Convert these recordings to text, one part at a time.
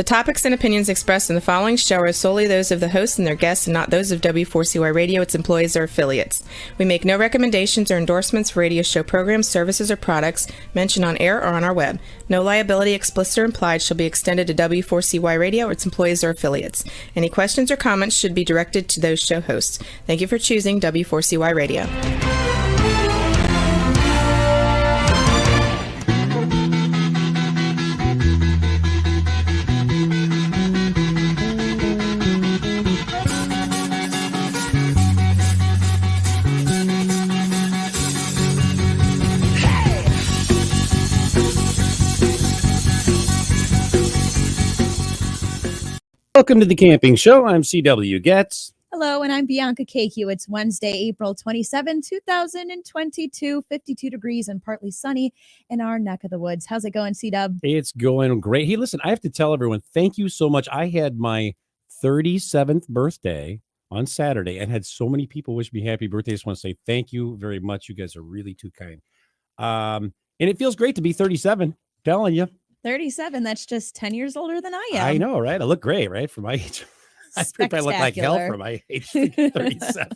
topics and opinions expressed in the following show are solely those of the hosts and their guests and not those of W4CY Radio, its employees, or affiliates. We make no recommendations or endorsements for radio show programs, services, or products mentioned on air or on our web. No liability, explicit or implied, shall be extended to W4CY Radio or its employees or affiliates. Any questions or comments should be directed to those show hosts. Thank you for choosing W4CY Radio. Welcome to the Camping Show. I'm CW Getz. Hello, and I'm Bianca Cahew. It's Wednesday, April 27, 2022, 52 degrees and partly sunny in our neck of the woods. How's it going, C-Dub? It's going great. Hey, listen, I have to tell everyone, thank you so much. I had my 37th birthday on Saturday and had so many people wish me happy birthday. I just want to say thank you very much. You guys are really too kind. And it feels great to be 37, telling you. 37, that's just 10 years older than I am. I know, right? I look great, right? For my age. I think I look like hell for my age, 37.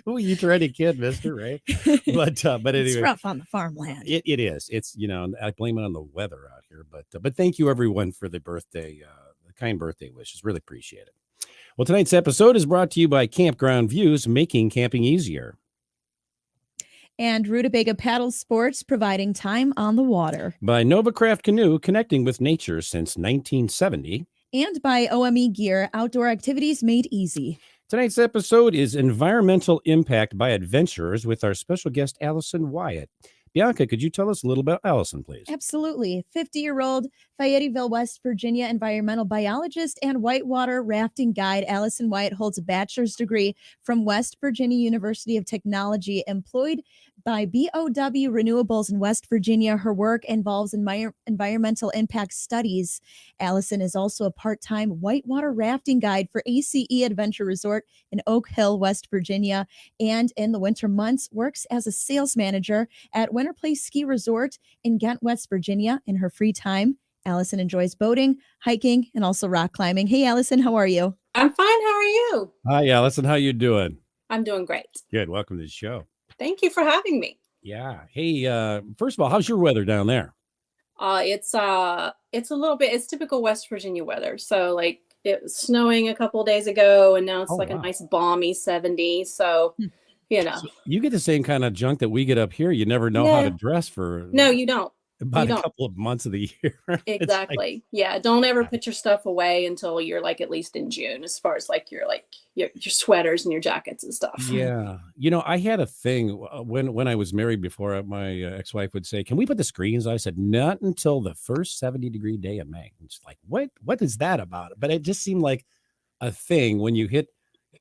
Ooh, you trying to kid, mister, right? But anyway. It's rough on the farmland. It is. It's, I blame it on the weather out here. But thank you, everyone, for the birthday, the kind birthday wishes. Really appreciate it. Well, tonight's episode is brought to you by Campground Views, making camping easier. And Rutabaga Paddle Sports, providing time on the water. By Novacraft Canoe, connecting with nature since 1970. And by OME Gear, outdoor activities made easy. Tonight's episode is Environmental Impact by Adventurers with our special guest, Allyson Wyatt. Bianca, could you tell us a little about Allyson, please? Absolutely. 50-year-old Fayetteville, West Virginia environmental biologist and whitewater rafting guide, Allyson Wyatt holds a bachelor's degree from West Virginia University of Technology. Employed by BOW Renewables in West Virginia, her work involves environmental impact studies. Allyson is also a part-time whitewater rafting guide for ACE Adventure Resort in Oak Hill, West Virginia, and in the winter months works as a sales manager at Winter Place Ski Resort in Ghent, West Virginia. In her free time, Allyson enjoys boating, hiking, and also rock climbing. Hey, Allyson, how are you? I'm fine. How are you? Hi, Allyson. How you doing? I'm doing great. Good. Welcome to the show. Thank you for having me. Yeah. Hey, first of all, how's your weather down there? It's a little bit, it's typical West Virginia weather. So like it was snowing a couple of days ago and now it's a nice balmy 70. So, So you get the same kind of junk that we get up here. You never know how to dress for. No, you don't. About a couple of months of the year. Exactly. Yeah. Don't ever put your stuff away until you're like at least in June, as far as like your sweaters and your jackets and stuff. Yeah. I had a thing when I was married before. My ex-wife would say, "Can we put the screens?" I said, "Not until the first 70-degree day of May." It's like, what is that about? But it just seemed like a thing. When you hit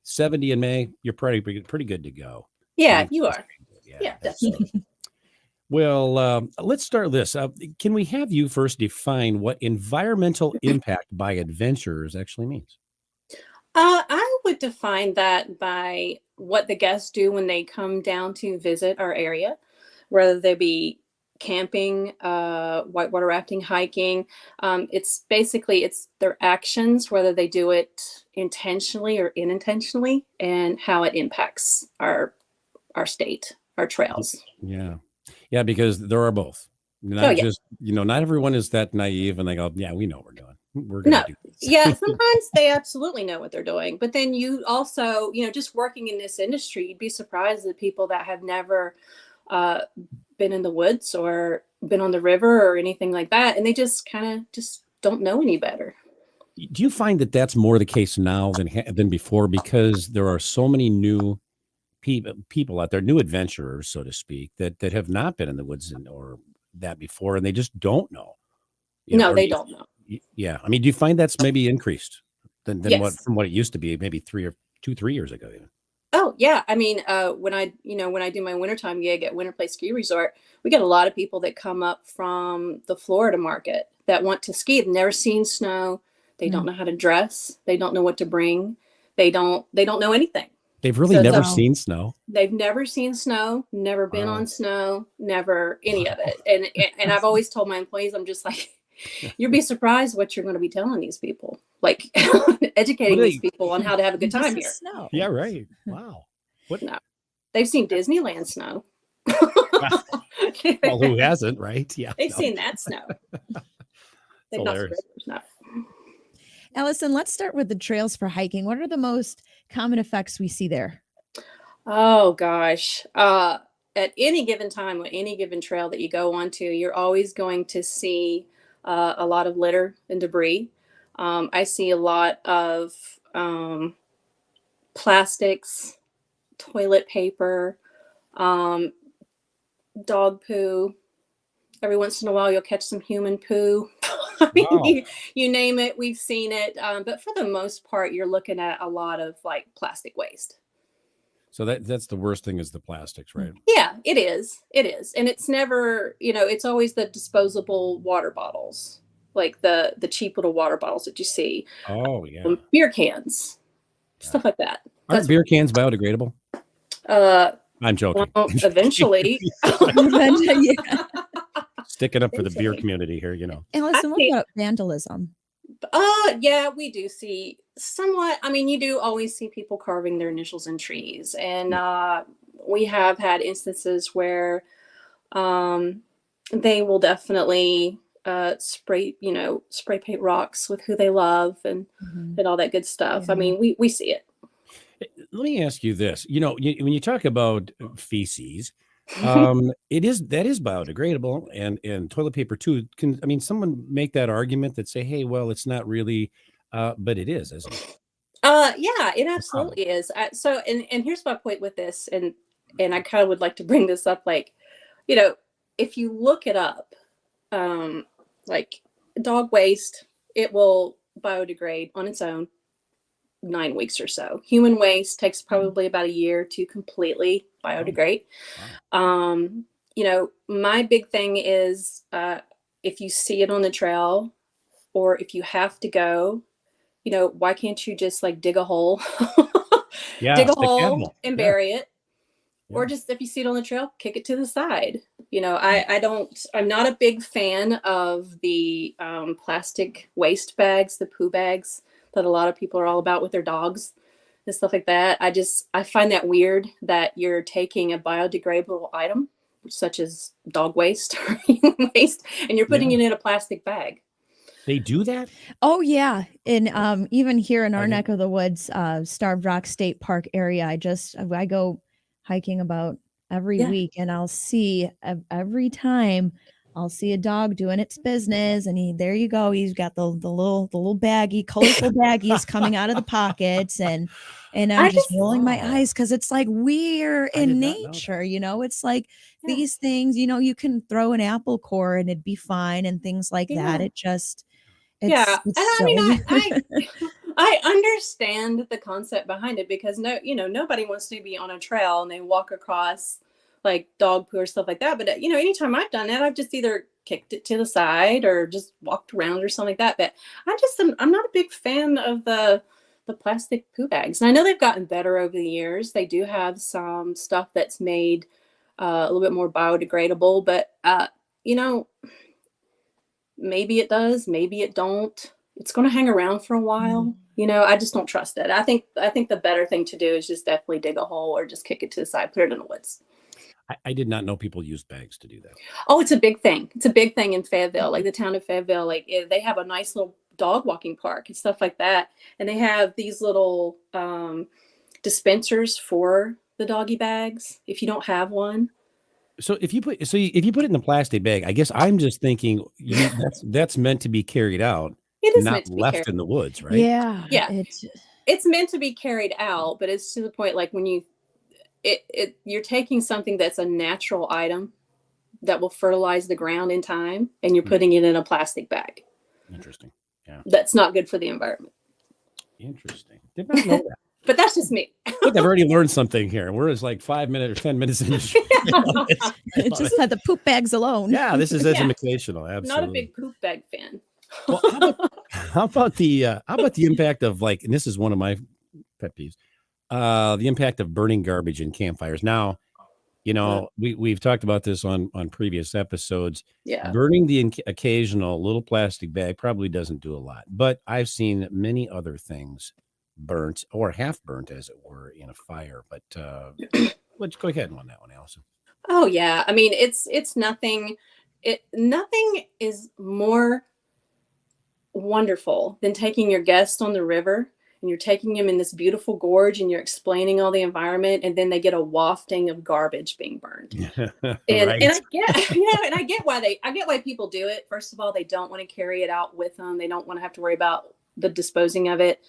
70 in May, you're pretty good to go. Yeah, you are. Yeah, definitely. Well, let's start this. Can we have you first define what environmental impact by adventurers actually means? I would define that by what the guests do when they come down to visit our area, whether they be camping, whitewater rafting, hiking. It's their actions, whether they do it intentionally or unintentionally, and how it impacts our state, our trails. Yeah. Yeah, because there are both. Not everyone is that naive and they go, yeah, we know what we're doing. We're going to do this. Yeah, sometimes they absolutely know what they're doing. But then you also, just working in this industry, you'd be surprised at people that have never been in the woods or been on the river or anything like that. And they just kind of don't know any better. Do you find that that's more the case now than before? Because there are so many new people out there, new adventurers, so to speak, that have not been in the woods or that before, and they just don't know. They don't know. Yeah. I mean, do you find that's maybe increased than Yes. from what it used to be maybe 3 years ago even? Oh yeah. I mean, when I do my wintertime gig at Winter Place Ski Resort, we get a lot of people that come up from the Florida market that want to ski. They've never seen snow. They don't know how to dress. They don't know what to bring. They don't know anything. They've really never seen snow. They've never seen snow, never been on snow, never any of it. And I've always told my employees, I'm just like, You'd be surprised what you're going to be telling these people, like educating these people on how to have a good time here. Snow. Yeah, right. Wow. What? No, they've seen Disneyland snow. Well, who hasn't, right? Yeah. They've seen that snow. They've not seen regular snow. Allyson, let's start with the trails for hiking. What are the most common effects we see there? Oh gosh. At any given time, on any given trail that you go onto, you're always going to see a lot of litter and debris. I see a lot of plastics, toilet paper, dog poo. Every once in a while, you'll catch some human poo. I mean, Wow. you name it, we've seen it. But for the most part, you're looking at a lot of like plastic waste. So that's the worst thing is the plastics, right? Yeah, it is. It is. And it's never, it's always the disposable water bottles, like the cheap little water bottles that you see. Oh, yeah. Beer cans, stuff like that. Aren't beer cans biodegradable? I'm joking. Well, eventually. Yeah. Sticking up for the beer community here, Allyson, what about vandalism? Yeah, we do see somewhat. I mean, you do always see people carving their initials in trees. And we have had instances where they will definitely spray paint rocks with who they love and all that good stuff. Yeah. I mean, we see it. Let me ask you this. When you talk about feces, that is biodegradable and toilet paper too. Someone make that argument that say, hey, well, it's not really, but it is, isn't it? Yeah, it absolutely is. So here's my point with this, and I kind of would like to bring this up, like, if you look it up, like dog waste, it will biodegrade on its own 9 weeks or so. Human waste takes probably about a year to completely biodegrade. Wow. My big thing is if you see it on the trail or if you have to go, why can't you just like dig a hole, Yeah, dig a stick hole animal. and Yeah. bury it? Yeah. Or just if you see it on the trail, kick it to the side. I'm not a big fan of the plastic waste bags, the poo bags that a lot of people are all about with their dogs and stuff like that. I find that weird that you're taking a biodegradable item, such as dog waste or human waste, and you're putting it in a plastic bag. They do that? Oh, yeah. And even here in our I neck of the woods, Starved Rock State Park area, I go hiking about every week, and I'll see every time I'll see a dog doing its business, and there you go. He's got the little baggie, colorful baggies coming out of the pockets, and I'm just rolling my eyes because it's like we're in nature, It's like these things, you can throw an apple core and it'd be fine and things like that. It just I understand the concept behind it because nobody wants to be on a trail and they walk across like dog poo or stuff like that. But anytime I've done that, I've just either kicked it to the side or just walked around or something like that. But I'm not a big fan of the plastic poo bags. And I know they've gotten better over the years. They do have some stuff that's made a little bit more biodegradable, but maybe it does, maybe it don't. It's going to hang around for a while. I just don't trust it. I think the better thing to do is just definitely dig a hole or just kick it to the side, put it in the woods. I did not know people use bags to do that. Oh, it's a big thing. It's a big thing in Fayetteville, like the town of Fayetteville. Like they have a nice little dog walking park and stuff like that. And they have these little dispensers for the doggy bags if you don't have one. So if you put it in the plastic bag, I guess I'm just thinking that's meant to be carried out. It is not meant to be left carried. In the woods, right? Yeah. It's meant to be carried out, but it's to the point like when you're taking something that's a natural item that will fertilize the ground in time, and you're putting it in a plastic bag. Interesting. Yeah. That's not good for the environment. Interesting. Did not know that. But that's just me. Look, I've already learned something here. We're just like 5 minutes or 10 minutes in. Just had the poop bags alone. Yeah, this is educational. Absolutely. Not a big poop bag fan. Well, how about the impact of and this is one of my pet peeves, the impact of burning garbage in campfires. Now, You know, we've talked about this on previous episodes. Yeah. Burning the occasional little plastic bag probably doesn't do a lot, but I've seen many other things burnt or half burnt, as it were, in a fire. But let's go ahead on that one, Allison. Oh yeah. I mean, it's nothing. Nothing is more wonderful than taking your guests on the river, and you're taking them in this beautiful gorge and you're explaining all the environment, and then they get a wafting of garbage being burned. And Right. and I get, and I get why people do it. First of all, they don't want to carry it out with them. They don't want to have to worry about the disposing of it.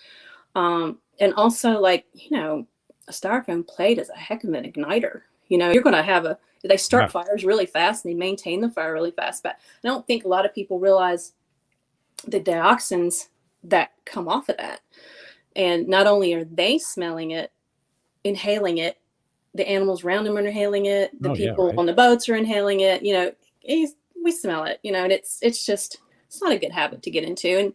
And also, like, a styrofoam plate is a heck of an igniter. You're going to they start Yeah. fires really fast and they maintain the fire really fast. But I don't think a lot of people realize the dioxins that come off of that. And not only are they smelling it, inhaling it, the animals around them are inhaling it, the people on the boats are inhaling it, we smell it, and it's not a good habit to get into. And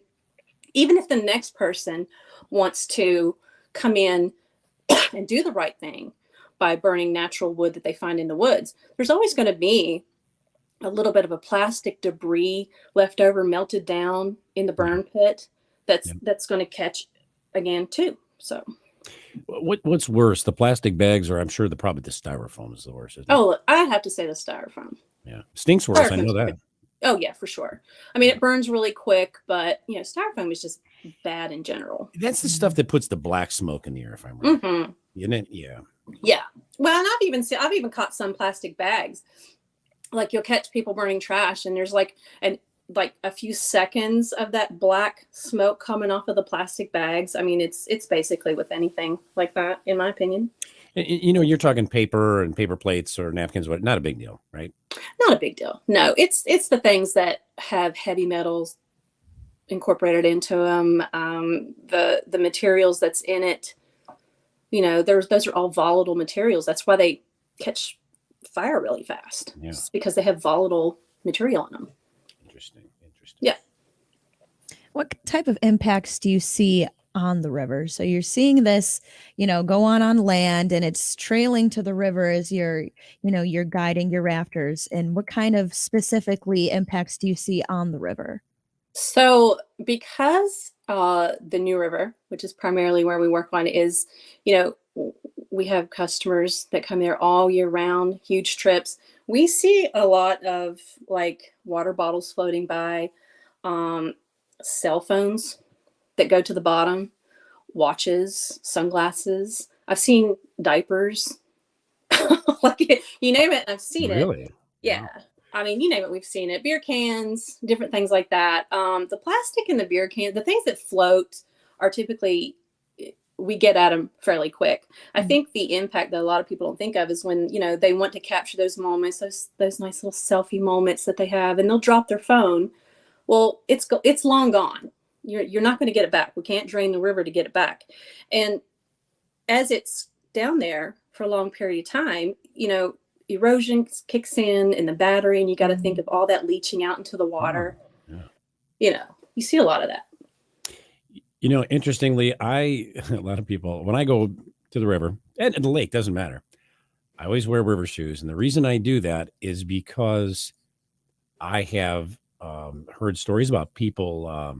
even if the next person wants to come in and do the right thing by burning natural wood that they find in the woods, there's always going to be a little bit of a plastic debris left over, melted down in the burn pit that's going to catch again too. So what's worse, the plastic bags, or I'm sure probably the styrofoam is the worst, isn't it? Oh, I'd have to say the styrofoam. Yeah, stinks worse. I know that. Oh yeah, for sure. I mean, it burns really quick, but styrofoam is just bad in general. That's the stuff that puts the black smoke in the air, if I'm right. Mm-hmm. Isn't it? Yeah. Yeah. Well, and I've even caught some plastic bags. Like, you'll catch people burning trash, and there's like a few seconds of that black smoke coming off of the plastic bags. I mean, it's basically with anything like that, in my opinion. You're talking paper and paper plates or napkins, but not a big deal, right? Not a big deal. No, it's the things that have heavy metals incorporated into them. The materials that's in it, those are all volatile materials. That's why they catch fire really fast. Yeah. It's because they have volatile material in them. Interesting. Yeah. What type of impacts do you see on the river? So you're seeing this, go on land, and it's trailing to the river as you're guiding your rafters. And what kind of specifically impacts do you see on the river? So because the New River, which is primarily where we work on, is, we have customers that come there all year round, huge trips. We see a lot of like water bottles floating by, cell phones that go to the bottom, watches, sunglasses. I've seen diapers, like, you name it, I've seen it. Really? Yeah. Wow. I mean, you name it, we've seen it. Beer cans, different things like that. The plastic in the beer can, the things that float are typically, we get at them fairly quick. I think the impact that a lot of people don't think of is when, they want to capture those moments, those nice little selfie moments that they have, and they'll drop their phone. Well, it's long gone. You're not going to get it back. We can't drain the river to get it back. And as it's down there for a long period of time, erosion kicks in the battery, and you got to think of all that leaching out into the water. Yeah. You see a lot of that. Interestingly, a lot of people, when I go to the river and the lake, doesn't matter, I always wear river shoes. And the reason I do that is because I have heard stories about people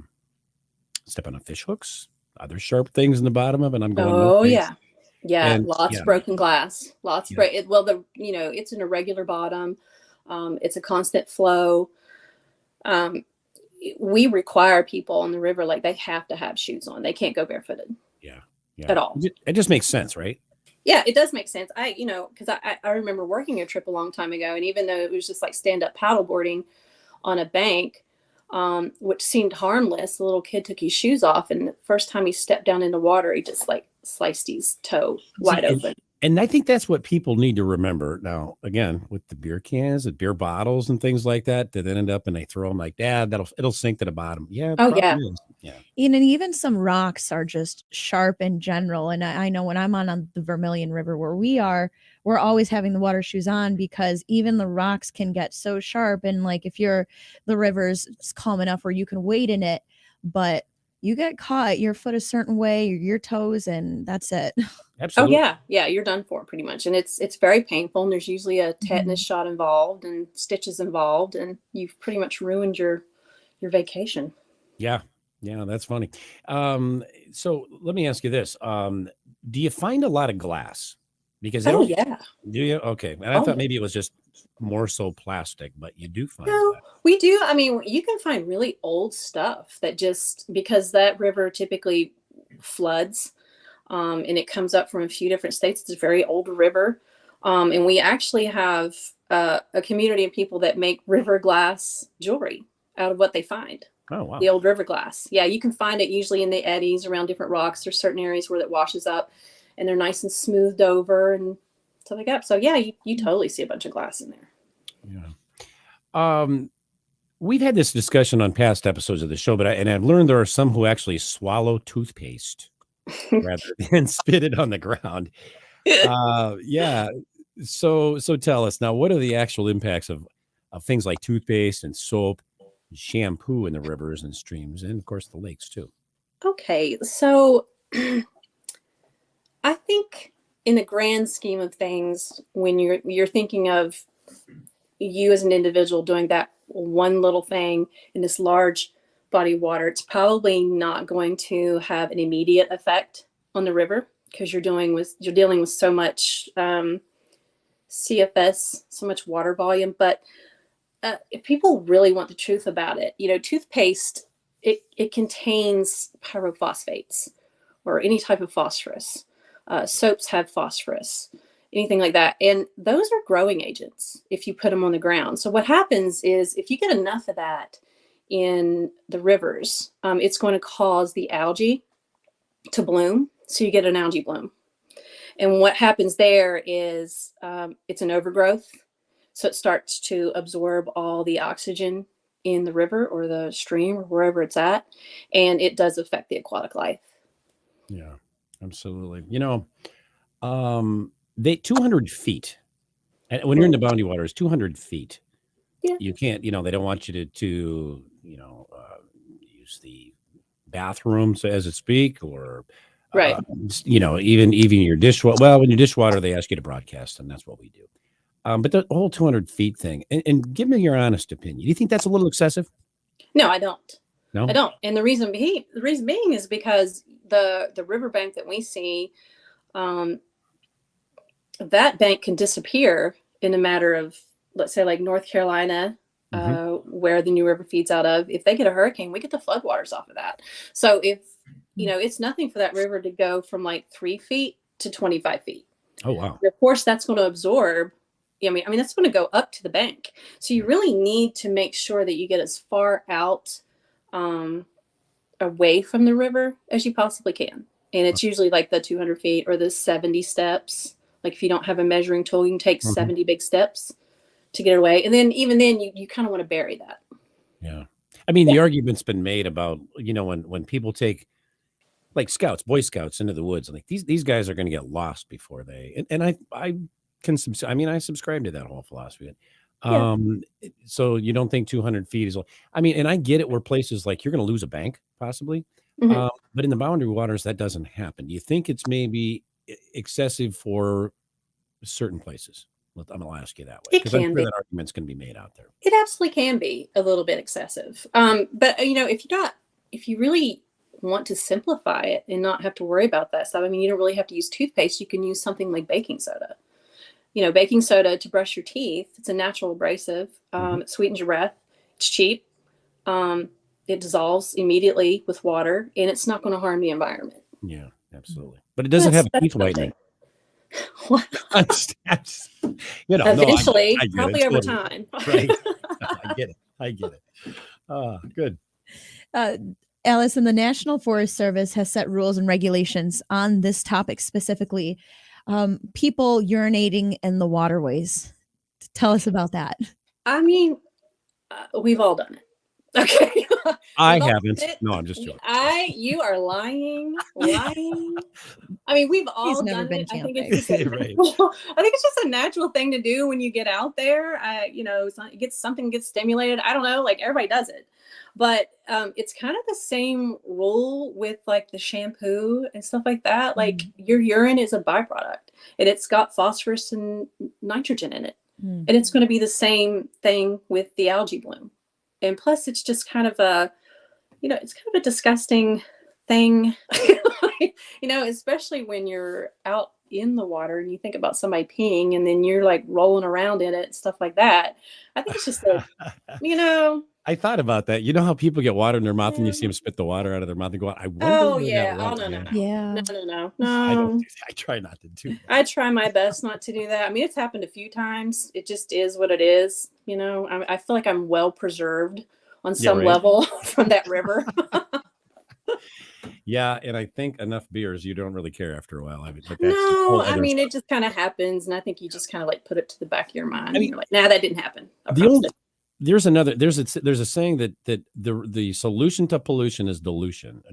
stepping on fish hooks, other sharp things in the bottom of it. And I'm going, Oh, no yeah. thanks. Yeah. And, Lots of broken glass, lots of it's an irregular bottom. It's a constant flow. We require people on the river, like, they have to have shoes on. They can't go barefooted. Yeah. At all. It just makes sense, right? Yeah, it does make sense. Because I remember working a trip a long time ago, and even though it was just like stand-up paddleboarding on a bank, which seemed harmless, the little kid took his shoes off, and the first time he stepped down in the water, he just like sliced his toe wide open. And I think that's what people need to remember now, again, with the beer cans and beer bottles and things like that end up and they throw them like, Dad, it'll sink to the bottom. Yeah. Oh, yeah. Yeah. And even some rocks are just sharp in general. And I know when I'm on the Vermilion River where we are, we're always having the water shoes on, because even the rocks can get so sharp. And like, if the river's calm enough where you can wade in it, but you get caught, your foot a certain way, your toes, and that's it. Oh Absolutely. yeah, you're done for pretty much, and it's very painful. And there's usually a tetanus Mhm. shot involved and stitches involved, and you've pretty much ruined your vacation. Yeah. Yeah, that's funny. So let me ask you this. Do you find a lot of glass? Because they Oh don't, yeah. do you? Okay. And I Oh thought yeah. maybe it was just more so plastic, but you do find No, glass. we do. I mean, you can find really old stuff that just because that river typically floods, and it comes up from a few different states. It's a very old river. And we actually have a community of people that make river glass jewelry out of what they find. Oh, wow. The old river glass. Yeah, you can find it usually in the eddies around different rocks. There's certain areas where it washes up and they're nice and smoothed over and stuff like that. So, yeah, you totally see a bunch of glass in there. Yeah. We've had this discussion on past episodes of the show, but I've learned there are some who actually swallow toothpaste rather than spit it on the ground. Yeah. So tell us now, what are the actual impacts of things like toothpaste and soap, and shampoo in the rivers and streams, and of course the lakes too? Okay, so I think in the grand scheme of things, when you're thinking of you as an individual doing that one little thing in this large body of water, it's probably not going to have an immediate effect on the river because you're dealing with so much CFS, so much water volume. But if people really want the truth about it, toothpaste, it contains pyrophosphates or any type of phosphorus. Soaps have phosphorus, anything like that. And those are growing agents if you put them on the ground. So what happens is if you get enough of that in the rivers, it's going to cause the algae to bloom. So you get an algae bloom. And what happens there is it's an overgrowth. So it starts to absorb all the oxygen in the river or the stream or wherever it's at. And it does affect the aquatic life. Yeah, absolutely. They 200 feet. And when you're in the boundary waters, 200 feet. Yeah. You can't, they don't want you to use the bathroom, so as it speak, or Right. even your dishwater. Well, when you dishwater, they ask you to broadcast, and that's what we do. But the whole 200 feet thing, and give me your honest opinion. Do you think that's a little excessive? No, I don't. No, I don't. And the reason being is because the riverbank that we see, that bank can disappear in a matter of, let's say, like North Carolina, where the New River feeds out of. If they get a hurricane, we get the floodwaters off of that. So if it's nothing for that river to go from like 3 feet to 25 feet. Oh wow! Of course, that's going to absorb. I mean, that's going to go up to the bank. So you really need to make sure that you get as far out away from the river as you possibly can. And it's usually like the 200 feet or the 70 steps. Like if you don't have a measuring tool, you can take 70 big steps to get it away. And then even then you kind of want to bury that. Yeah. I mean, the argument's been made about, when people take like scouts, Boy Scouts into the woods, like these guys are going to get lost before and I subscribe to that whole philosophy. Yeah. So you don't think 200 feet is, and I get it where places like you're going to lose a bank possibly, Mhm. but in the boundary waters, that doesn't happen. Do you think it's maybe excessive for certain places? I'm going to ask you that way It because I'm can sure be. that argument's going to be made out there. It absolutely can be a little bit excessive. But if you really want to simplify it and not have to worry about that stuff, you don't really have to use toothpaste. You can use something like baking soda. Baking soda to brush your teeth. It's a natural abrasive. It sweetens your breath. It's cheap. It dissolves immediately with water, and it's not going to harm the environment. Yeah, absolutely. But it doesn't have a teeth whitening. What? Eventually, I get probably it, over totally. time. Right. I get it. Good. Allyson, the National Forest Service has set rules and regulations on this topic specifically. People urinating in the waterways. Tell us about that. We've all done it. Okay. I Well, haven't. No, I'm just joking. You are lying. I mean, we've all never done been it. I think camping. it's just Right. I think it's just a natural thing to do when you get out there. Something gets stimulated. I don't know, like everybody does it. But it's kind of the same rule with like the shampoo and stuff like that. Like your urine is a byproduct and it's got phosphorus and nitrogen in it. Mm. And it's going to be the same thing with the algae bloom. And plus it's just kind of it's kind of a disgusting thing, especially when you're out in the water and you think about somebody peeing and then you're like rolling around in it and stuff like that. I think it's just I thought about that. You know how people get water in their mouth and you Yeah. see them spit the water out of their mouth and go, I wonder Oh where yeah. that Oh went. no. Yeah. I don't do that. I try not to do that. I try my best not to do that. I mean, it's happened a few times. It just is what it is. I feel like I'm well preserved on some right. level from that river. Yeah, and I think enough beers, you don't really care after a while. I mean, but that's No, I mean, it just kind of happens. And I think you just kind of like put it to the back of your mind. You're like, nah, that didn't happen. There's a saying that the solution to pollution is delusion.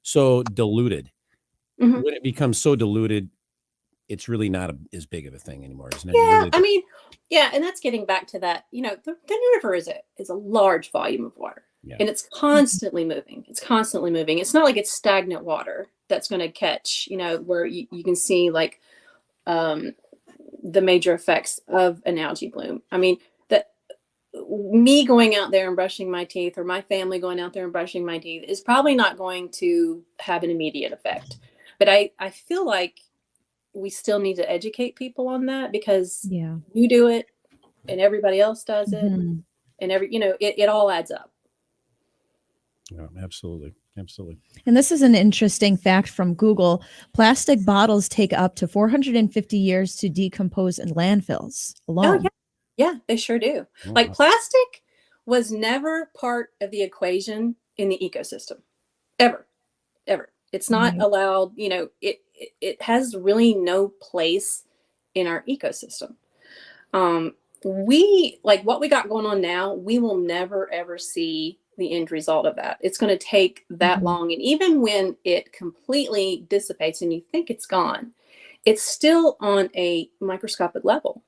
So diluted. Mhm. When it becomes so diluted, it's really not as big of a thing anymore, isn't it? Yeah, I mean, yeah, and that's getting back to that. The river is a large volume of water, and it's constantly moving. It's constantly moving. It's not like it's stagnant water that's going to catch. Where you can see like the major effects of an algae bloom. I mean, that me going out there and brushing my teeth, or my family going out there and brushing my teeth, is probably not going to have an immediate effect. But I feel like we still need to educate people on that, because you do it and everybody else does it, and it all adds up. Yeah, absolutely. And this is an interesting fact from Google. Plastic bottles take up to 450 years to decompose in landfills alone. Oh, yeah, they sure do. Like plastic was never part of the equation in the ecosystem, ever. It's not allowed. It has really no place in our ecosystem. We like what we got going on now. We will never ever see the end result of that. It's going to take that long, and even when it completely dissipates and you think it's gone, it's still on a microscopic level.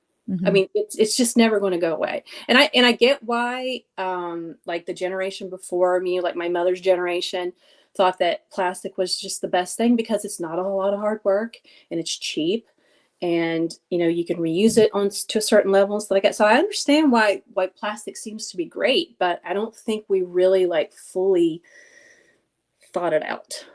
I mean, it's just never going to go away. And I get why, like the generation before me, like my mother's generation, thought that plastic was just the best thing, because it's not a whole lot of hard work and it's cheap, and you can reuse it to a certain level and stuff like that. So I understand why plastic seems to be great, but I don't think we really like fully thought it out.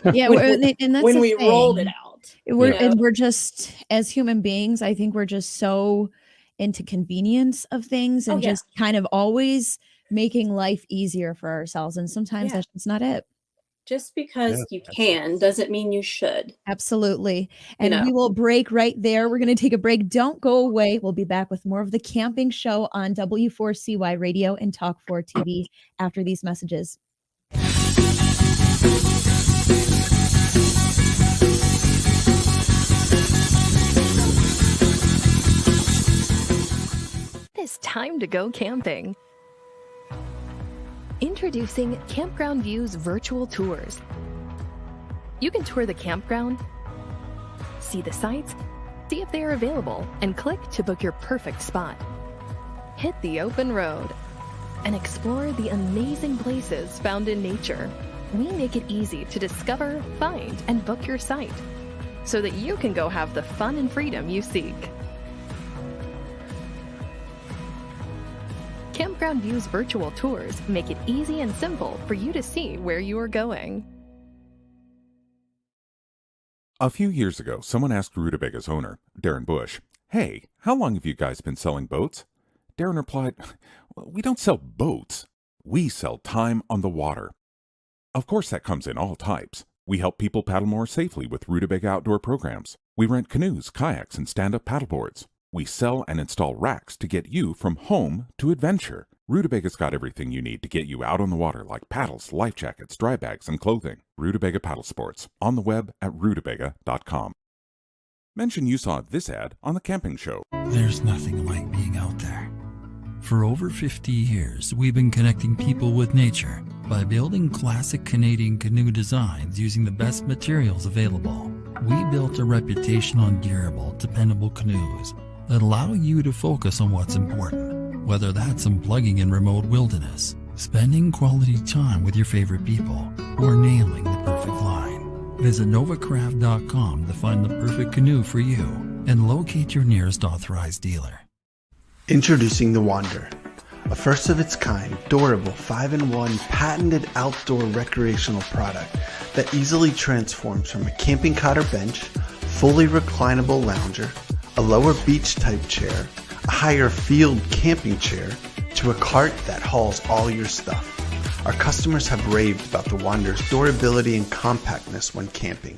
when we rolled it out. We're just, as human beings, I think we're just so into convenience of things and just kind of always making life easier for ourselves. And sometimes that's just not it. Just because you can doesn't mean you should. Absolutely. And we will break right there. We're going to take a break. Don't go away. We'll be back with more of the camping show on W4CY Radio and Talk 4 TV after these messages. It's time to go camping. Introducing Campground View's virtual tours. You can tour the campground, see the sites, see if they are available, and click to book your perfect spot. Hit the open road and explore the amazing places found in nature. We make it easy to discover, find, and book your site so that you can go have the fun and freedom you seek. Campground View's virtual tours make it easy and simple for you to see where you are going. A few years ago, someone asked Rutabaga's owner, Darren Bush, "Hey, how long have you guys been selling boats?" Darren replied, "We don't sell boats. We sell time on the water." Of course, that comes in all types. We help people paddle more safely with Rutabaga outdoor programs. We rent canoes, kayaks, and stand-up paddleboards. We sell and install racks to get you from home to adventure. Rutubaga's got everything you need to get you out on the water, like paddles, life jackets, dry bags, and clothing. Rutabaga Paddle Sports, on the web at rutabaga.com. Mention you saw this ad on the Camping Show. There's nothing like being out there. For over 50 years, we've been connecting people with nature by building classic Canadian canoe designs using the best materials available. We built a reputation on durable, dependable canoes that allow you to focus on what's important, whether that's unplugging in remote wilderness, spending quality time with your favorite people, or nailing the perfect line. Visit novacraft.com to find the perfect canoe for you and locate your nearest authorized dealer. Introducing the Wander, a first of its kind, durable 5-in-1 patented outdoor recreational product that easily transforms from a camping cot or bench, fully reclinable lounger, a lower beach type chair, a higher field camping chair, to a cart that hauls all your stuff. Our customers have raved about the Wander's durability and compactness when camping.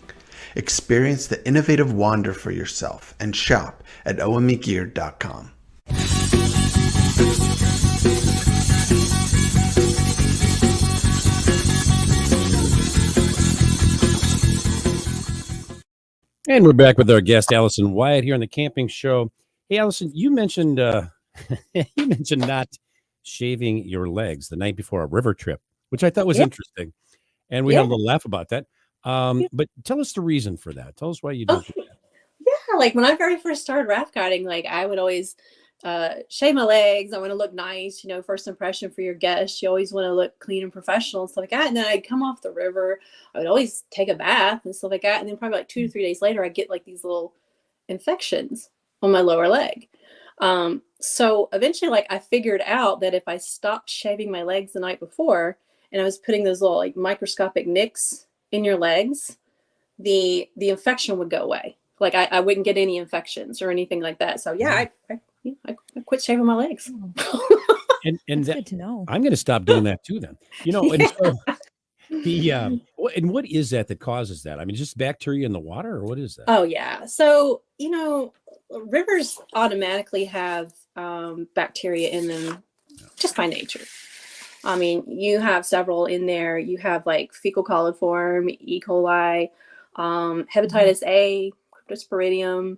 Experience the innovative Wander for yourself and shop at omegear.com. And we're back with our guest, Allyson Wyatt, here on the Camping Show. Hey, Allyson, you mentioned not shaving your legs the night before a river trip, which I thought was interesting. And we had a little laugh about that. But tell us the reason for that. Tell us why you did that. Yeah, like when I very first started raft guiding, like I would always shave my legs. I want to look nice, first impression for your guests. You always want to look clean and professional and stuff like that. And then I'd come off the river. I would always take a bath and stuff like that. And then probably like 2 to 3 days later, I'd get like these little infections on my lower leg. So eventually, like I figured out that if I stopped shaving my legs the night before and I was putting those little like microscopic nicks in your legs, the infection would go away. Like I wouldn't get any infections or anything like that. So I quit shaving my legs. And That's that, good to know. I'm going to stop doing that too then. And so and what is that causes that? I mean, just bacteria in the water, or what is that? Oh yeah. So, rivers automatically have bacteria in them just by nature. I mean, you have several in there. You have like fecal coliform, E. coli, hepatitis A, cryptosporidium.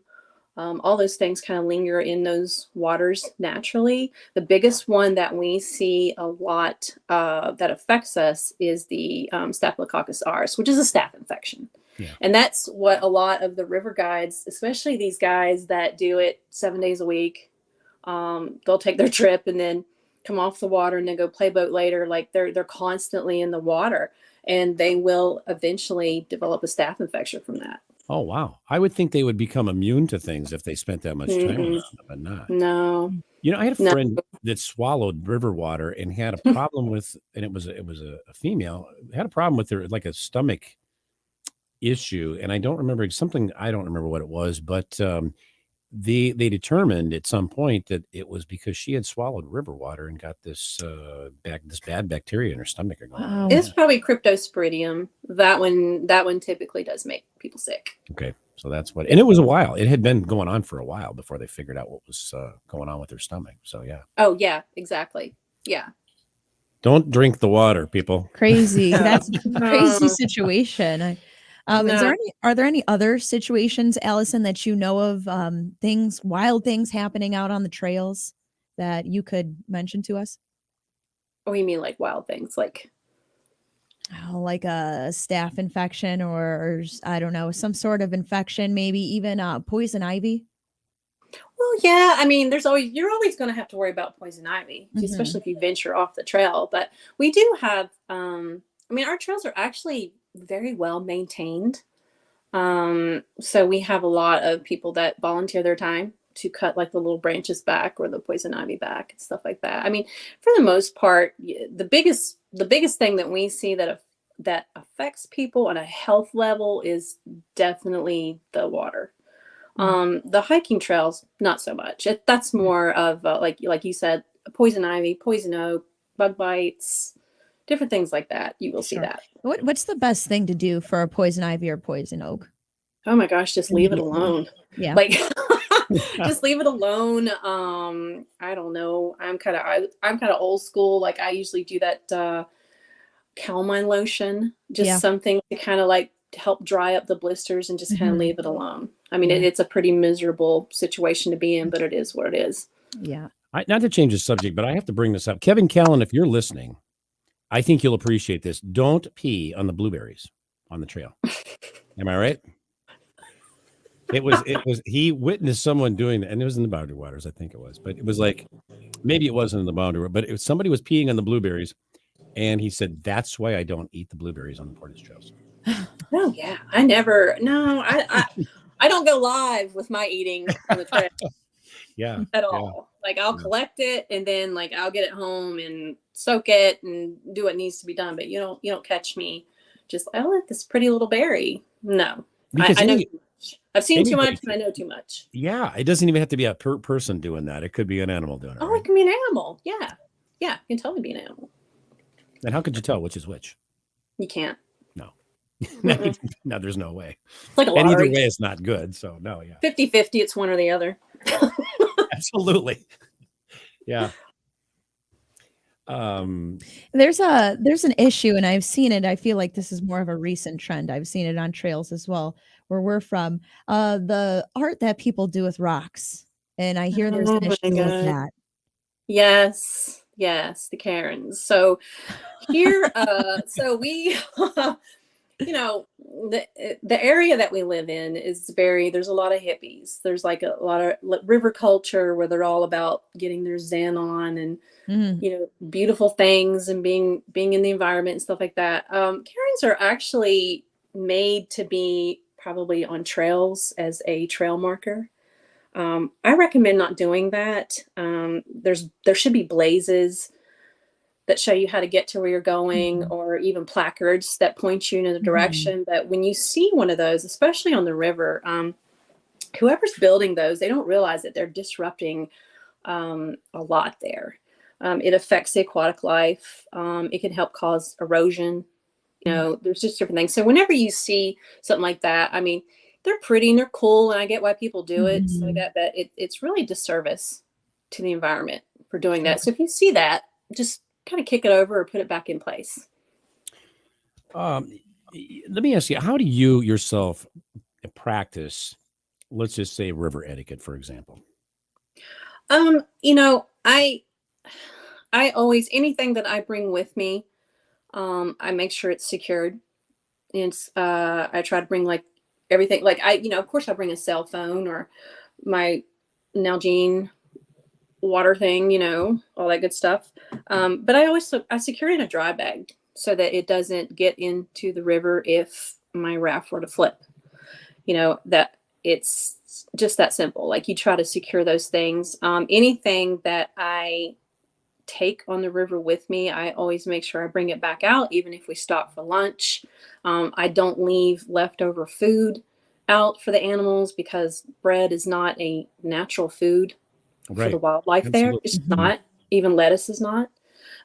All those things kind of linger in those waters naturally. The biggest one that we see a lot that affects us is the Staphylococcus aureus, which is a staph infection. Yeah. And that's what a lot of the river guides, especially these guys that do it 7 days a week, they'll take their trip and then come off the water and then go play boat later. Like they're constantly in the water, and they will eventually develop a staph infection from that. Oh, wow. I would think they would become immune to things if they spent that much time around them, but not. No. I had a friend that swallowed river water and had a problem with, and it was a female, had a problem with her, like a stomach issue. And I don't remember what it was, but they determined at some point that it was because she had swallowed river water and got this bad bacteria in her stomach. Wow. It's probably cryptosporidium. That one typically does make people sick. Okay, so that's what, and it was a while. It had been going on for a while before they figured out what was going on with her stomach. So yeah. Oh yeah, exactly. Yeah. Don't drink the water, people. Crazy. That's a crazy situation. Are there any other situations, Allyson, that you know of, wild things happening out on the trails that you could mention to us? Oh, you mean like wild things, like like a staph infection or I don't know, some sort of infection, maybe even poison ivy? Well, yeah. I mean, you're always going to have to worry about poison ivy, especially if you venture off the trail. But we do have, our trails are actually very well maintained. So we have a lot of people that volunteer their time to cut like the little branches back or the poison ivy back and stuff like that. I mean, for the most part, the biggest thing that we see that affects people on a health level is definitely the water. The hiking trails, not so much. That's more of like you said, poison ivy, poison oak, bug bites, different things like that. You will see that. What's the best thing to do for a poison ivy or poison oak? Oh my gosh, just leave it alone. Yeah. Like just leave it alone. I don't know. I'm kind of old school. Like I usually do that calamine lotion, just something to kind of like to help dry up the blisters and just kind of Mhm. leave it alone. I mean, Yeah. it's a pretty miserable situation to be in, but it is what it is. Yeah. Not to change the subject, but I have to bring this up. Kevin Callan, if you're listening, I think you'll appreciate this. Don't pee on the blueberries on the trail. Am I right? He witnessed someone doing that, and it was in the Boundary Waters, I think it was, but it was like, maybe it wasn't in the Boundary, but somebody was peeing on the blueberries, and he said, that's why I don't eat the blueberries on the portage trails. Oh yeah, I don't go live with my eating on the trail Yeah. at all. Like I'll collect it and then like I'll get it home and soak it and do what needs to be done. But you don't catch me just let this pretty little berry. No, Because I know too much. I've seen too anybody much and I know too much. Yeah, it doesn't even have to be a person doing that. It could be an animal doing it. Oh, Right? it can be an animal. Yeah, it can totally be an animal. And how could you tell which is which? You can't. No. Mm-mm. No, there's no way. It's like a And either lottery. way, it's not good. So no, yeah. 50-50, it's one or the other. Absolutely. Yeah. There's an issue, and I've seen it. I feel like this is more of a recent trend. I've seen it on trails as well, where we're from. The art that people do with rocks, and I hear there's an Oh my issue with God. that. Yes, the Karens. So here, so we, the area that we live in is there's a lot of hippies. There's like a lot of river culture where they're all about getting their zen on and, Mhm. beautiful things and being in the environment and stuff like that. Karens are actually made to be probably on trails as a trail marker. I recommend not doing that. There should be blazes that show you how to get to where you're going, Mhm. or even placards that point you in a Mhm. direction. But when you see one of those, especially on the river, whoever's building those, they don't realize that they're disrupting a lot there. It affects the aquatic life. It can help cause erosion. There's just different things. So whenever you see something like that, I mean, they're pretty and they're cool, and I get why people do it. So Mhm. but it's really a disservice to the environment for doing that. So if you see that, just kind of kick it over or put it back in place. Let me ask you, how do you yourself practice, let's just say river etiquette, for example? I always, anything that I bring with me, I make sure it's secured. It's I try to bring like everything, like of course I bring a cell phone or my Nalgene water thing, all that good stuff. But I secure it in a dry bag so that it doesn't get into the river if my raft were to flip. That it's just that simple. Like you try to secure those things. Anything that I take on the river with me, I always make sure I bring it back out, even if we stop for lunch. I don't leave leftover food out for the animals because bread is not a natural food for the wildlife there. Absolutely. It's Mhm. not. Even lettuce is not.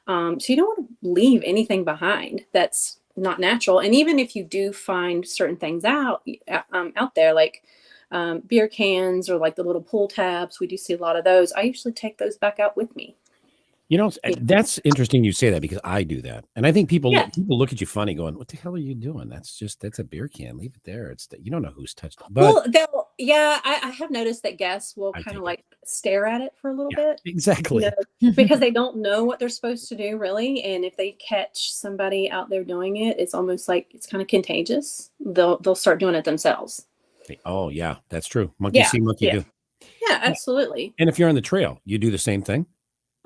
So you don't want to leave anything behind that's not natural. And even if you do find certain things out there, like beer cans or like the little pull tabs, we do see a lot of those. I usually take those back out with me. That's interesting you say that, because I do that. And I think people Yeah. look at you funny going, what the hell are you doing? That's a beer can. Leave it there. You don't know who's touched it. But I have noticed that guests will I kind of take like stare at it for a little bit, exactly. because they don't know what they're supposed to do really. And if they catch somebody out there doing it, it's almost like it's kind of contagious. They'll start doing it themselves. Oh yeah, that's true. Monkey Yeah, see, monkey yeah. do. Yeah, absolutely. And if you're on the trail, you do the same thing.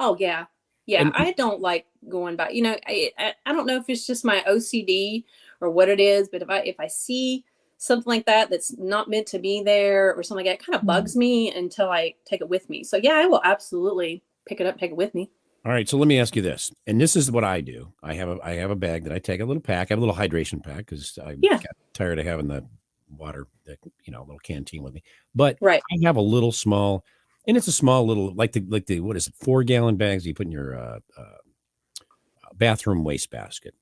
Oh yeah. Yeah, And I don't like going by. I don't know if it's just my OCD or what it is, but if I see something like that that's not meant to be there or something like that, it kind of bugs me until I take it with me. So yeah, I will absolutely pick it up, take it with me. all right, so let me ask you this, and this is what I do. I have a bag that I take, a little pack. I have a little hydration pack because I Yeah. got tired of having the water, little canteen with me. But Right. I have a little small, and it's a small little, like the what is it, 4-gallon bags you put in your bathroom wastebasket.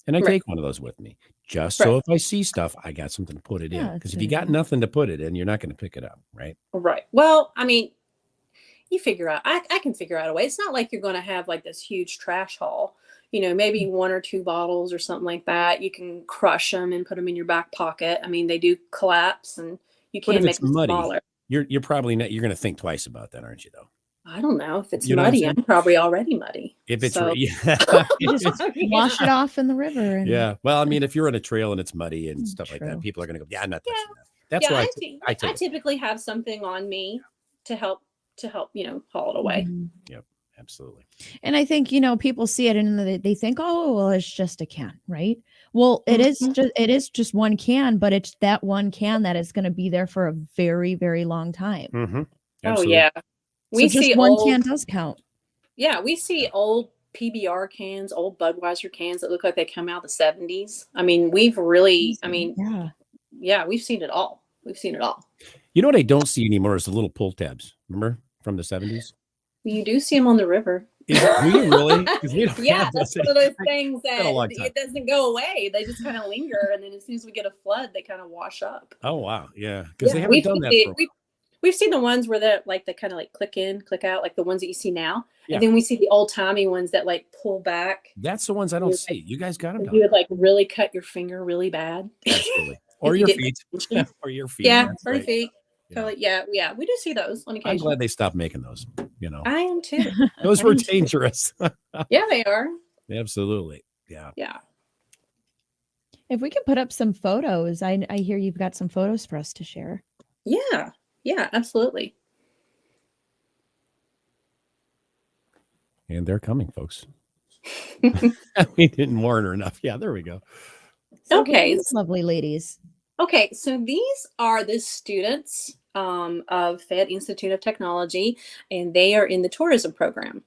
And I Right. take one of those with me, just so Right. if I see stuff, I got something to put it in. Yeah, Because that's if you a- got nothing to put it in, you're not going to pick it up, right? Right. Well, I mean, you figure out, I can figure out a way. It's not like you're going to have like this huge trash haul. maybe 1 or 2 bottles or something like that. You can crush them and put them in your back pocket. I mean, they do collapse, and you But if can make it's them muddy, smaller. you're probably not. You're going to think twice about that, aren't you? Though. I don't know if it's You know what I'm muddy. saying? I'm probably already muddy. If it's So, yeah. Just wash it off in the river. And Yeah. Well, I mean, if you're on a trail and it's muddy and stuff like True. that, people are going to go, yeah, I'm not touching that. That's yeah, why I take it. typically have something on me to help haul it away. Mhm. Yep. Absolutely. And I think, people see it and they think, oh, well, it's just a can, right? Well, it is just one can, but it's that one can that is going to be there for a very, very long time. Mm-hmm. Oh yeah. So just one can does count. Yeah, we see old PBR cans, old Budweiser cans that look like they come out of the 70s. I mean, we've seen it all. We've seen it all. You know what I don't see anymore is the little pull tabs. Remember from the 70s? You do see them on the river. Do you really? 'Cause we don't Yeah, have that's those one of those things been a long that time. it doesn't go away. They just kind of linger, and then as soon as we get a flood, they kind of wash up. Oh wow, yeah, because they Yeah, haven't done that for a while. we've seen the ones where they kind of like click in, click out, like the ones that you see now. Yeah. And then we see the old timey ones that like pull back. That's the ones I don't see. You guys got them You done. would like really cut your finger really bad. Absolutely. Or If your you didn't feet. pay attention. Or your feet. Yeah, That's or right. feet. Yeah. Totally. Yeah, we do see those on I'm occasion. glad they stopped making those. I am too. Those were dangerous. Yeah, they are. Absolutely. Yeah. Yeah. If we can put up some photos, I hear you've got some photos for us to share. Yeah, absolutely. And they're coming, folks. We didn't warn her enough. Yeah, there we go. So Okay. these lovely ladies. Okay, so these are the students of Fed Institute of Technology, and they are in the tourism program.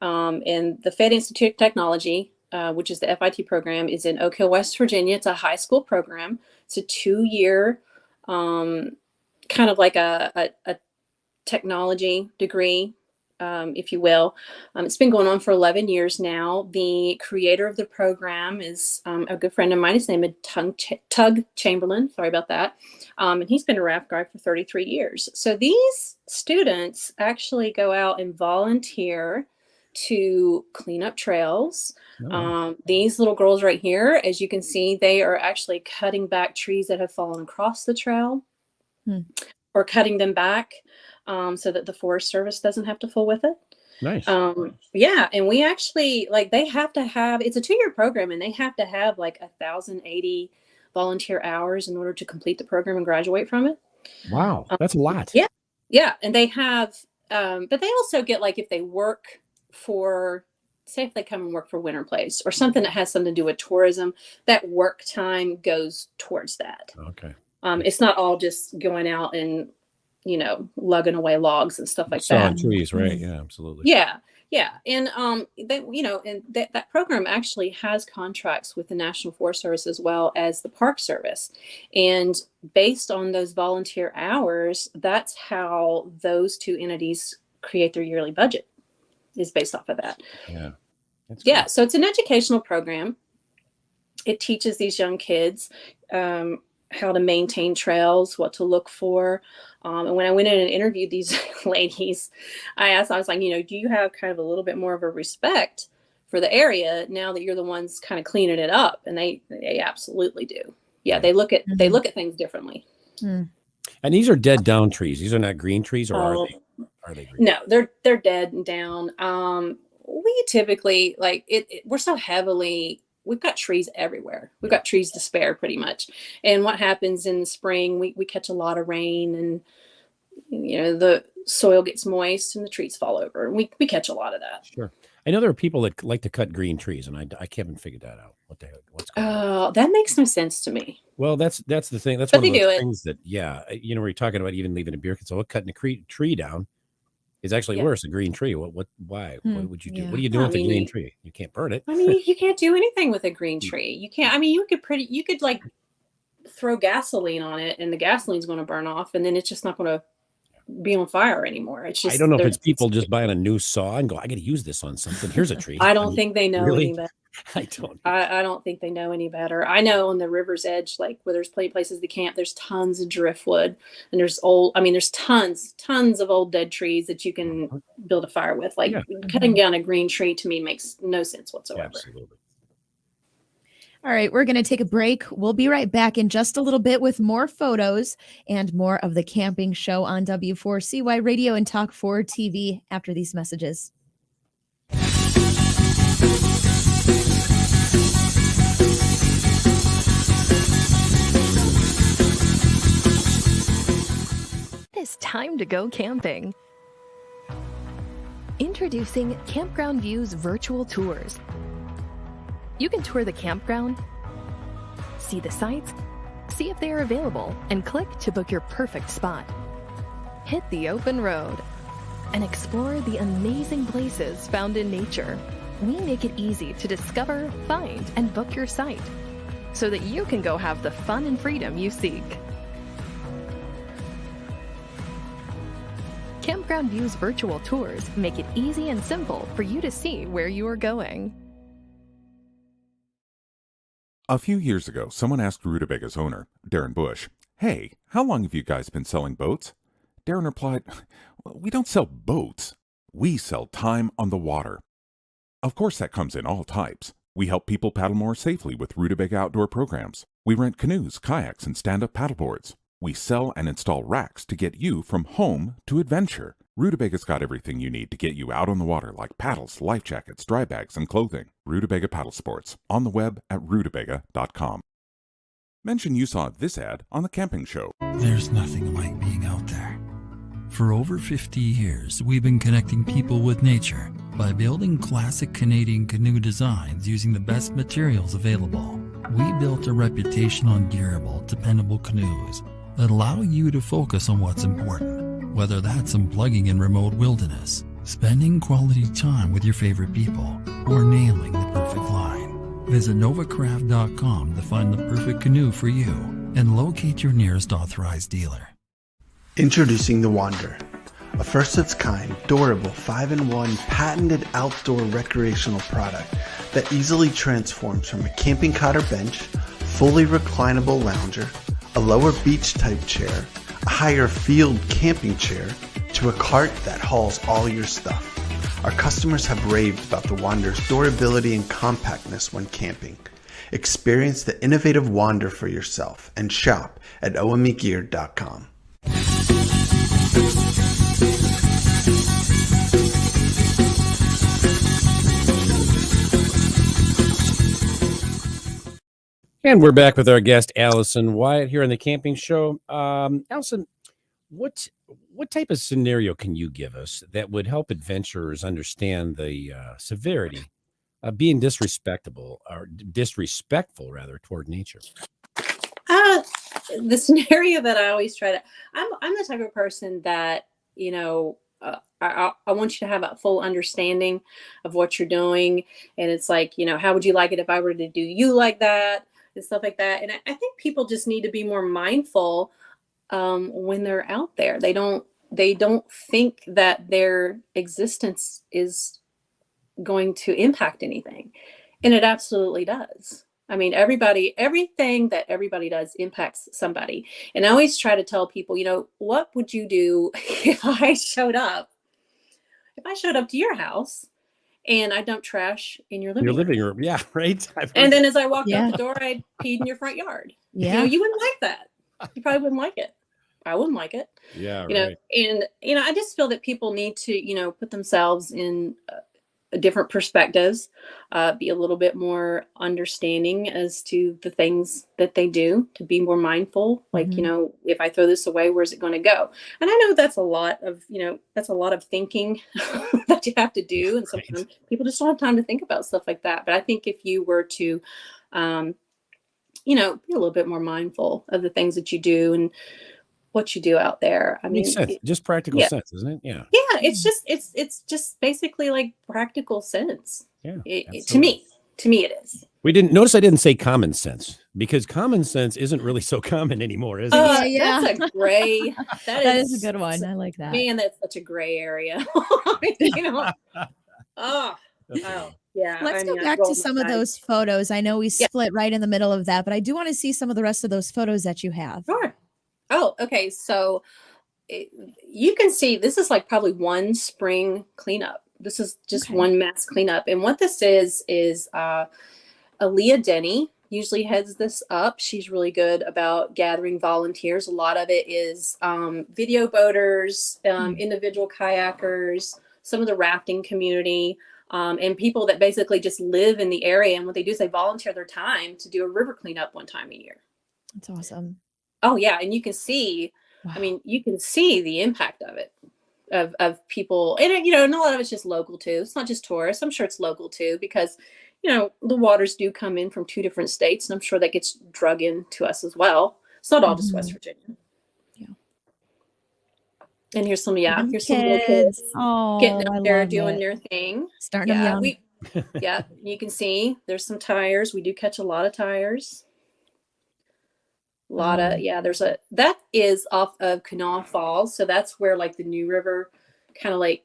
And the Fed Institute of Technology, which is the FIT program, is in Oak Hill, West Virginia. It's a high school program. It's a 2-year, kind of like a technology degree, if you will. It's been going on for 11 years now. The creator of the program is a good friend of mine. His name is Tug Chamberlain. Sorry about that. And he's been a raft guide for 33 years. So these students actually go out and volunteer to clean up trails. These little girls right here, as you can see, they are actually cutting back trees that have fallen across the trail or cutting them back. So that the Forest Service doesn't have to fool with it. Nice. Yeah, and we actually they have to have, it's a 2-year program, and they have to have like 1,080 volunteer hours in order to complete the program and graduate from it. Wow, that's a lot. Yeah, and they have, but they also get like if they work for, say if they come and work for Winter Place or something that has something to do with tourism, that work time goes towards that. Okay. It's not all just going out and lugging away logs and stuff like Sawing that. trees, right? Yeah, absolutely. Yeah. And that program actually has contracts with the National Forest Service as well as the Park Service. And based on those volunteer hours, that's how those two entities create their yearly budget, is based off of that. Yeah. Yeah. So it's an educational program. It teaches these young kids how to maintain trails, what to look for. And when I went in and interviewed these ladies, I was like, do you have kind of a little bit more of a respect for the area now that you're the ones kind of cleaning it up? And they absolutely do. Yeah, they look at things differently. Mm. And these are dead down trees. These are not green trees, or are they? Are they green? No, they're dead and down. We typically we're so heavily. We've got trees everywhere. We've got trees to spare pretty much. And what happens in the spring, we catch a lot of rain, and the soil gets moist and the trees fall over. We catch a lot of that. Sure. I know there are people that like to cut green trees, and I haven't figured that out. What the heck? What's going on? Oh, that makes no sense to me. Well, that's the thing. That's But one of they do those it. things that, where you're talking about even leaving a beer can. So cutting a tree down is actually worse. A green tree. Why? What would you do? Yeah. What are you doing with a green tree? You can't burn it. I mean, you can't do anything with a green tree. You can't. I mean, you could like throw gasoline on it, and the gasoline's going to burn off, and then it's just not going to be on fire anymore. It's just, I don't know if it's people just buying a new saw and go, I got to use this on something. Here's a tree. I don't think they know really? any better. I don't. I don't think they know any better. I know on the river's edge, like where there's plenty of places to camp, there's tons of driftwood, and there's tons of old dead trees that you can build a fire with. Like cutting down a green tree to me makes no sense whatsoever. Absolutely. All right, we're going to take a break. We'll be right back in just a little bit with more photos and more of the camping show on W4CY Radio and Talk 4 TV after these messages. It's time to go camping. Introducing Campground View's virtual tours. You can tour the campground, see the sights, see if they are available, and click to book your perfect spot. Hit the open road and explore the amazing places found in nature. We make it easy to discover, find, and book your site so that you can go have the fun and freedom you seek. Campground View's virtual tours make it easy and simple for you to see where you are going. A few years ago, someone asked Rutabaga's owner, Darren Bush, "Hey, how long have you guys been selling boats?" Darren replied, "We don't sell boats. We sell time on the water." Of course, that comes in all types. We help people paddle more safely with Rutabaga outdoor programs. We rent canoes, kayaks, and stand-up paddleboards. We sell and install racks to get you from home to adventure. Rutabaga's got everything you need to get you out on the water, like paddles, life jackets, dry bags, and clothing. Rutabaga Paddle Sports, on the web at rutabaga.com. Mention you saw this ad on the camping show. There's nothing like being out there. For over 50 years, we've been connecting people with nature by building classic Canadian canoe designs using the best materials available. We built a reputation on durable, dependable canoes that allow you to focus on what's important, whether that's unplugging in remote wilderness, spending quality time with your favorite people, or nailing the perfect line. Visit novacraft.com to find the perfect canoe for you and locate your nearest authorized dealer. Introducing the Wander, a first-of-its-kind, durable 5-in-1 patented outdoor recreational product that easily transforms from a camping cot or bench, fully reclinable lounger, a lower beach-type chair, a higher field camping chair, to a cart that hauls all your stuff. Our customers have raved about the Wander's durability and compactness when camping. Experience the innovative Wander for yourself and shop at omegear.com. And we're back with our guest, Allyson Wyatt, here on the Camping Show. Allyson, what type of scenario can you give us that would help adventurers understand the severity of being disrespectful rather toward nature? The scenario that I always try to, I'm the type of person that, I want you to have a full understanding of what you're doing. And it's like, how would you like it if I were to do you like that and stuff like that. And I think people just need to be more mindful when they're out there. They don't think that their existence is going to impact anything. And it absolutely does. I mean, everything that everybody does impacts somebody. And I always try to tell people, what would you do if I showed up to your house and I dumped trash in your living room? Yeah, right. And then as I walked out the door, I peed in your front yard. Yeah. You wouldn't like that. You probably wouldn't like it. I wouldn't like it. Yeah, right. And, I just feel that people need to, put themselves in different perspectives, be a little bit more understanding as to the things that they do, to be more mindful. Like, if I throw this away, where's it going to go? And I know that's a lot of thinking that you have to do. And sometimes people just don't have time to think about stuff like that. But I think if you were to, be a little bit more mindful of the things that you do and what you do out there. I mean, makes sense. Just practical sense, isn't it? Yeah. Yeah. It's just basically like practical sense. Yeah. To me it is. I didn't say common sense, because common sense isn't really so common anymore, is it? Yeah. That's a gray. That is a good one. I like that. Man, that's such a gray area. Oh, yeah. Let's I go mean, I back to rolled some my of eyes. those photos. I know we Yeah, split right in the middle of that, but I do want to see some of the rest of those photos that you have. sure. Oh, okay. So it, you can see this is like probably one spring cleanup. This is just Okay. one mass cleanup. And what this is Aaliyah Denny usually heads this up. She's really good about gathering volunteers. A lot of it is video boaters, individual kayakers, some of the rafting community, and people that basically just live in the area. And what they do is they volunteer their time to do a river cleanup one time a year. That's awesome. Oh yeah, and you can see, I Wow. mean, you can see the impact of it, of people, and and a lot of it's just local too. It's not just tourists. I'm sure it's local too because, the waters do come in from 2 different states, and I'm sure that gets drug into us as well. It's not all just West Mhm. Virginia. Yeah. And here's some, Young here's some little kids. kids getting Oh, out I there love doing it. their thing. Starting them Yeah, young. yeah, you can see there's some tires. We do catch a lot of tires. A lot of, Oh, that is off of Kanawha Falls. So that's where like the New River kind of like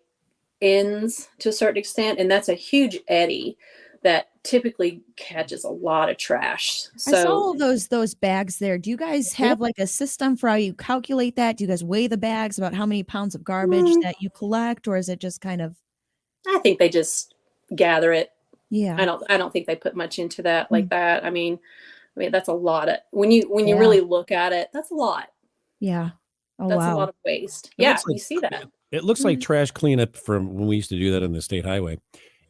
ends to a certain extent. And that's a huge eddy that typically catches a lot of trash. I saw So all those bags there. Do you guys yeah, have like a system for how you calculate that? Do you guys weigh the bags about how many pounds of garbage mm, that you collect, or is it just kind of I think they just gather it. yeah. I don't think they put much into that like Mm, that. I mean that's a lot of when you yeah. really look at it, that's a lot. Yeah. Oh That's a lot wow. of waste. It Yeah, looks you like see that. it looks like Mhm. trash cleanup from when we used to do that on the state highway,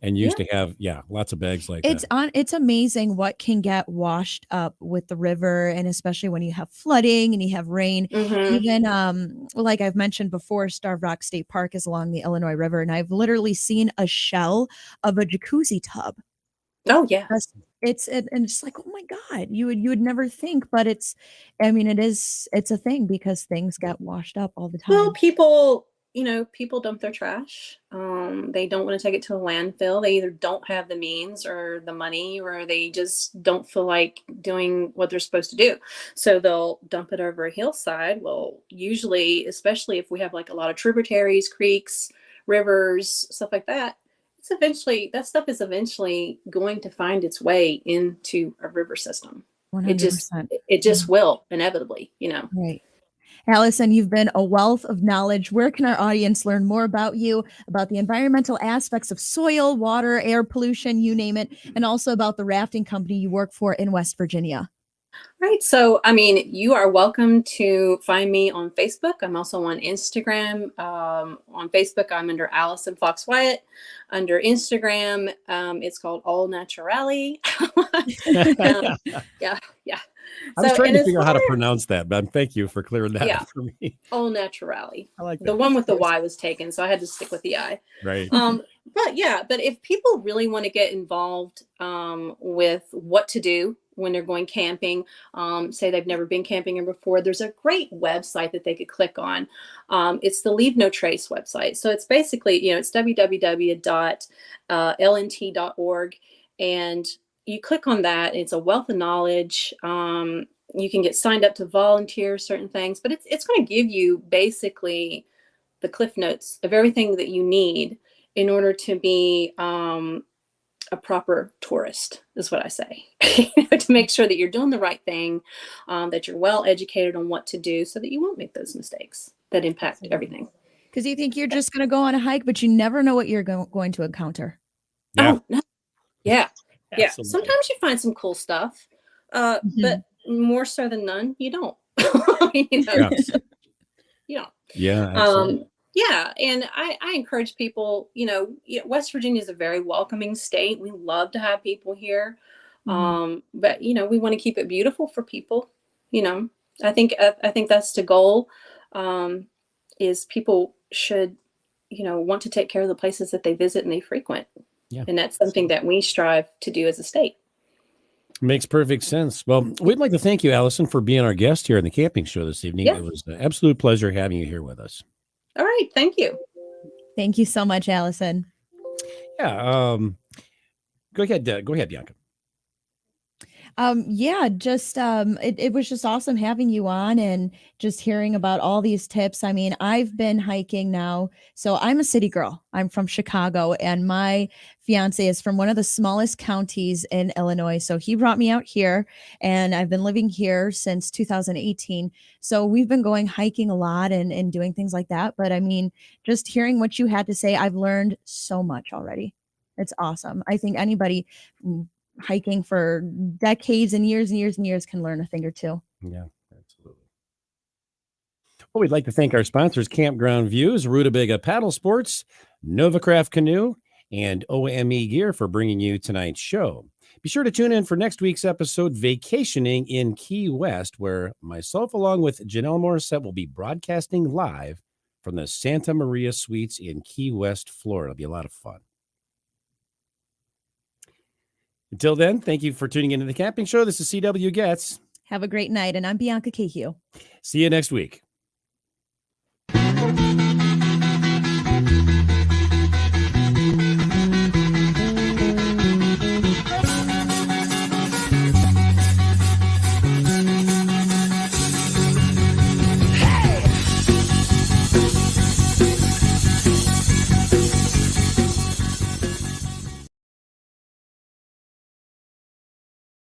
and Yeah. used to have lots of bags like that. It's amazing what can get washed up with the river, and especially when you have flooding and you have rain. Hmm. Even like I've mentioned before, Starved Rock State Park is along the Illinois River, and I've literally seen a shell of a jacuzzi tub. Oh yeah. Just and it's like, oh my God, you would never think, but I mean, it's a thing because things get washed up all the Well, time. people dump their trash. They don't want to take it to a landfill. They either don't have the means or the money, or they just don't feel like doing what they're supposed to do. So they'll dump it over a hillside. Well, usually, especially if we have like a lot of tributaries, creeks, rivers, stuff like that, that stuff is eventually going to find its way into a river system. It just 100%. it Yeah, just will inevitably. right. Allison, you've been a wealth of knowledge. Where can our audience learn more about you, about the environmental aspects of soil, water, air pollution, you name it, and also about the rafting company you work for in West Virginia? Right. So, I mean, you are welcome to find me on Facebook. I'm also on Instagram. On Facebook, I'm under Allyson Fox Wyatt. Under Instagram, it's called All Naturally. um, yeah, yeah. I was So, trying and to as figure out far how to as, pronounce that, but thank you for clearing that yeah, up for me. All Naturally. I like The that. one with the Y was taken, so I had to stick with the I. Right. But if people really want to get involved with what to do when they're going camping, say they've never been camping before, there's a great website that they could click on. It's the Leave No Trace website. So it's basically, it's www.lnt.org. And you click on that, and it's a wealth of knowledge. You can get signed up to volunteer certain things, but it's going to give you basically the cliff notes of everything that you need in order to be a proper tourist, is what I say. To make sure that you're doing the right thing, that you're well educated on what to do so that you won't make those mistakes that impact everything. Because you think you're just going to go on a hike, but you never know what you're going to encounter. Yeah. Oh, no. Yeah. Yeah. Absolutely. Sometimes you find some cool stuff, Mhm. but more so than none, you don't. Yeah. You don't. Yeah. Absolutely. Yeah, and I encourage people, West Virginia is a very welcoming state. We love to have people here. Mhm. But we want to keep it beautiful for people. You know, I think that's the goal. Um, is people should, want to take care of the places that they visit and they frequent. Yeah. And that's something that we strive to do as a state. Makes perfect sense. Well, we'd like to thank you, Allison, for being our guest here on the camping show this evening. Yeah. It was an absolute pleasure having you here with us. All right. Thank you. Thank you so much, Allison. Yeah. Go ahead, Bianca. Yeah, just it was just awesome having you on and just hearing about all these tips. I mean, I've been hiking now. So I'm a city girl. I'm from Chicago and my fiance is from one of the smallest counties in Illinois. So he brought me out here and I've been living here since 2018. So we've been going hiking a lot and doing things like that. But I mean, just hearing what you had to say, I've learned so much already. It's awesome. I think anybody hiking for decades and years and years and years can learn a thing or two. Yeah, absolutely. Well, we'd like to thank our sponsors, Campground Views, Rutabaga Paddle Sports, Novacraft Canoe, and OME Gear for bringing you tonight's show. Be sure to tune in for next week's episode, Vacationing in Key West, where myself, along with Janelle Morissette, will be broadcasting live from the Santa Maria Suites in Key West, Florida. It'll be a lot of fun. Until then, thank you for tuning into the Camping Show. This is CW Getz. Have a great night. And I'm Bianca Cahill. See you next week.